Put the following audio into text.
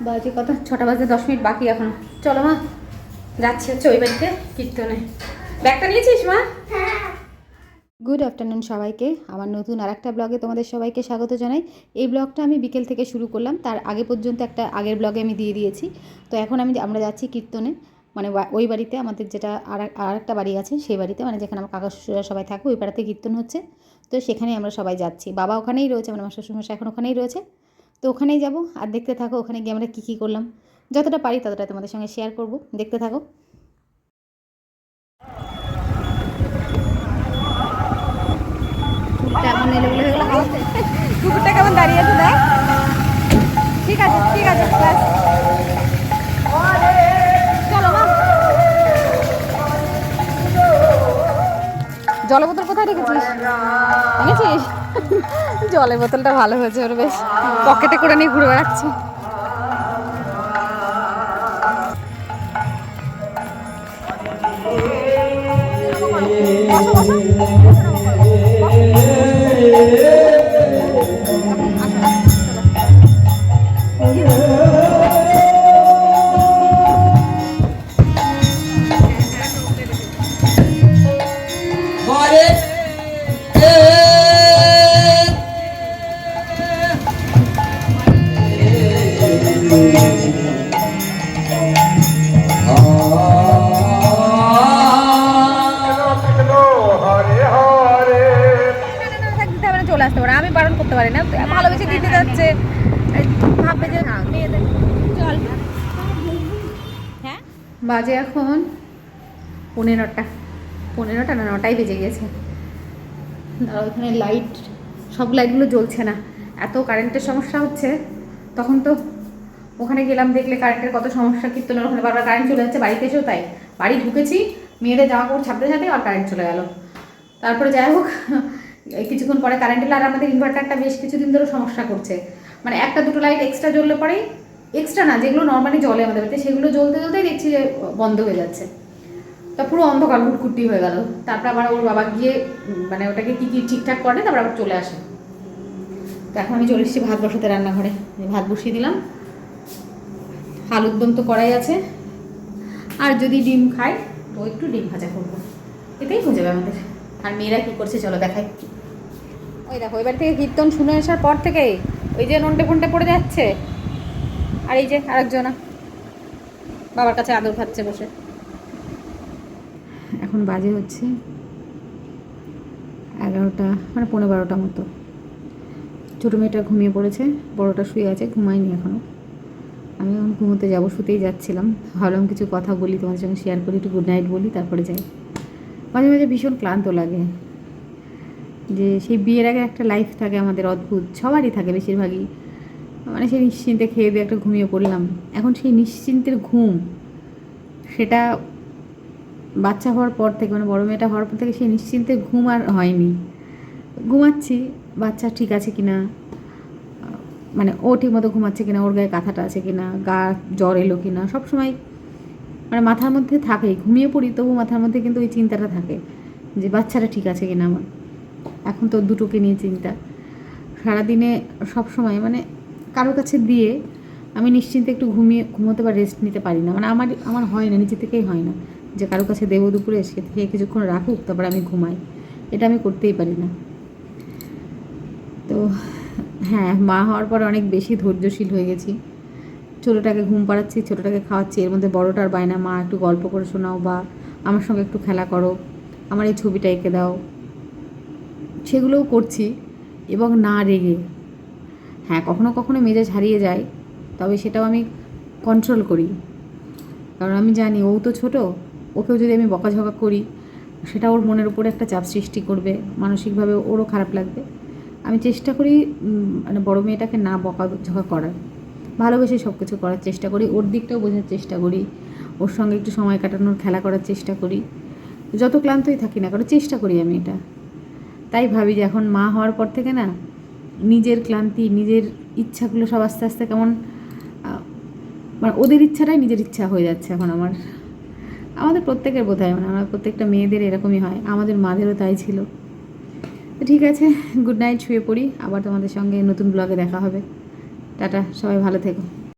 বাজে কত, 6টা বাজে 10 মিনিট বাকি এখন। চলো মা, যাচ্ছি হচ্ছে ওই বাড়িতে কীর্তনে। ব্যাগটা নিয়েছিস মা? গুড আফটারনুন সবাইকে, আমার নতুন আর একটা ব্লগে তোমাদের সবাইকে স্বাগত জানাই। এই ব্লগটা আমি বিকেল থেকে শুরু করলাম, তার আগে পর্যন্ত একটা আগের ব্লগে আমি দিয়ে দিয়েছি। তো এখন আমরা যাচ্ছি কীর্তনে, মানে ওই বাড়িতে আমাদের যেটা আর একটা বাড়ি আছে সেই বাড়িতে, মানে যেখানে আমার কাকা শ্বশুরা সবাই থাকে, ওই পাড়াতে কীর্তন হচ্ছে। তো সেখানেই আমরা সবাই যাচ্ছি, বাবা ওখানেই রয়েছে, মানে আমার শ্বশুরমশাই এখন ওখানেই রয়েছে। তো ওখানেই যাব, আর দেখতে থাকো ওখানে গিয়ে আমরা কী করলাম, যতটা পারি ততটা তোমাদের সঙ্গে শেয়ার করব, দেখতে থাকো। কেমন এলোগুলো হয়ে গেলো হাওয়াতে, কুকুরটা কেমন দাঁড়িয়ে আছে দেখ। ঠিক আছে ঠিক আছে, চলো মা। জলের বোতল কোথায় রেখেছিস? এনেছিস? জলের বোতলটা ভালো হয়েছে, ওর বেশ পকেটে করে নিয়ে ঘুরে বেড়াচ্ছে। চলে আসতে পারে, আমি বারণ করতে পারি না, ভালোবেসে দিতে যাচ্ছে, ভাববে যে মেয়েদের চল। হ্যাঁ, বাজে এখন 15টা না 9টাই বেজে গেছে। ওখানে লাইট, সব লাইটগুলো জ্বলছে না, এত কারেন্টের সমস্যা হচ্ছে। তখন তো ওখানে গেলাম, দেখলে কারেন্টের কত সমস্যা, কীর্তনের ওখানে বারবার কারেন্ট চলে যাচ্ছে, বাড়িতে এসেও তাই। বাড়ি ঢুকেছি, মেয়েদের জামা কাপড় ছাপতে ছাপতে আর কারেন্ট চলে গেল। তারপরে যাই হোক, কিছুক্ষণ পরে কারেন্ট এলো। আর আমাদের ইনভার্টারটা বেশ কিছুদিন ধরে সমস্যা করছে, মানে একটা দুটো লাইট এক্সট্রা জ্বললে পরেই, এক্সট্রা না যেগুলো নর্মালি জ্বলে আমাদের বাড়িতে, সেগুলো জ্বলতে জ্বলতেই দেখছি যে বন্ধ হয়ে যাচ্ছে। তা পুরো অন্ধকার ঘুটঘুটি হয়ে গেল। তারপর আবার ওর বাবা গিয়ে মানে ওটাকে কী ঠিকঠাক করে, তারপর আবার চলে আসে। তো এখন আমি চলে এসেছি ভাত বসাতে রান্নাঘরে, ভাত বসিয়ে দিলাম। আলুর দম তো করাই আছে, আর যদি ডিম খাই তো একটু ডিম ভাজা করবো, এটাই হয়ে যাবে আমাদের। আর মেয়েরা কী করছে চলো দেখাই। ওই দেখো, ওই বাড়ি থেকে কীর্তন শুনে আসার পর থেকে ওই যে নন্টে ফন্টে পড়ে যাচ্ছে, আর এই যে আরেকজনা বাবার কাছে আদর খাচ্ছে বসে। এখন বাজে হচ্ছে 11টা, মানে 12:15 মতো। ছোটো মেয়েটা ঘুমিয়ে পড়েছে, বড়োটা শুয়ে আছে, ঘুমায়নি এখনও। আমি এখন ঘুমোতে যাবো, শুতেই যাচ্ছিলাম, ভাবলাম কিছু কথা বলি তোমাদের সঙ্গে শেয়ার করি, একটু গুড নাইট বলি, তারপরে যাই। মাঝে মাঝে ভীষণ ক্লান্ত লাগে, যে সেই বিয়ের আগে একটা লাইফ থাকে আমাদের, অদ্ভুত, সবারই থাকে বেশিরভাগই, মানে সেই নিশ্চিন্তে খেয়ে দিয়ে একটা ঘুমিয়ে পড়লাম। এখন সেই নিশ্চিন্তের ঘুম, সেটা বাচ্চা হওয়ার পর থেকে, মানে বড়ো মেয়েটা হওয়ার পর থেকে সেই নিশ্চিন্তের ঘুম আর হয়নি। ঘুমাচ্ছি, বাচ্চা ঠিক আছে কিনা, মানে ও ঠিক মতো ঘুমাচ্ছে কিনা, ওর গায়ে কাঁথাটা আছে কিনা, গা জ্বর এলো কিনা, সবসময় মানে মাথার মধ্যে থাকে। ঘুমিয়ে পড়ি তবু মাথার মধ্যে কিন্তু ওই চিন্তাটা থাকে যে বাচ্চাটা ঠিক আছে কিনা আমার। এখন তো দুটোকে নিয়ে চিন্তা সারাদিনে, সবসময় মানে কারো কাছে দিয়ে আমি নিশ্চিন্তে একটু ঘুমোতে বা রেস্ট নিতে পারি না, মানে আমার হয় না, নিজে থেকেই হয় না যে কারো কাছে দেবো দুপুরে, সে থেকে কিছুক্ষণ রাখুক তারপর আমি ঘুমাই, এটা আমি করতেই পারি না। তো হ্যাঁ, মা হওয়ার পর অনেক বেশি ধৈর্যশীল হয়ে গেছি। ছোটোটাকে ঘুম পাড়াচ্ছি, ছোটোটাকে খাওয়াচ্ছি, এর মধ্যে বড়োটার বায়না, মা একটু গল্প করে শোনাও বা আমার সঙ্গে একটু খেলা করো, আমার এই ছবিটা এঁকে দাও, সেগুলোও করছি, এবং না রেগে। হ্যাঁ, কখনো কখনো মেজাজ হারিয়ে যায়, তবে সেটাও আমি কন্ট্রোল করি, কারণ আমি জানি ও তো ছোটো, ওকেও যদি আমি বকাঝকা করি সেটা ওর মনের উপরে একটা চাপ সৃষ্টি করবে, মানসিকভাবে ওরও খারাপ লাগবে। আমি চেষ্টা করি মানে বড়ো মেয়েটাকে না বকাঝকা করার, ভালোবেসে সব কিছু করার চেষ্টা করি, ওর দিকটাও বোঝার চেষ্টা করি, ওর সঙ্গে একটু সময় কাটানোর, খেলা করার চেষ্টা করি, যত ক্লান্তই থাকি না কারণ চেষ্টা করি আমি এটা। তাই ভাবি যে এখন মা হওয়ার পর থেকে না, নিজের ক্লান্তি, নিজের ইচ্ছাগুলো সব আস্তে আস্তে কেমন, মানে ওদের ইচ্ছাটাই নিজের ইচ্ছা হয়ে যাচ্ছে এখন আমার। আমাদের প্রত্যেকের বোধ হয়, মানে আমার প্রত্যেকটা মেয়েদের এরকমই হয়, আমাদের মাদেরও তাই ছিল। তো ঠিক আছে, গুড নাইট, শুয়ে পড়ি, আবার তোমাদের সঙ্গে নতুন ব্লগে দেখা হবে। টাটা, সবাই ভালো থেকো।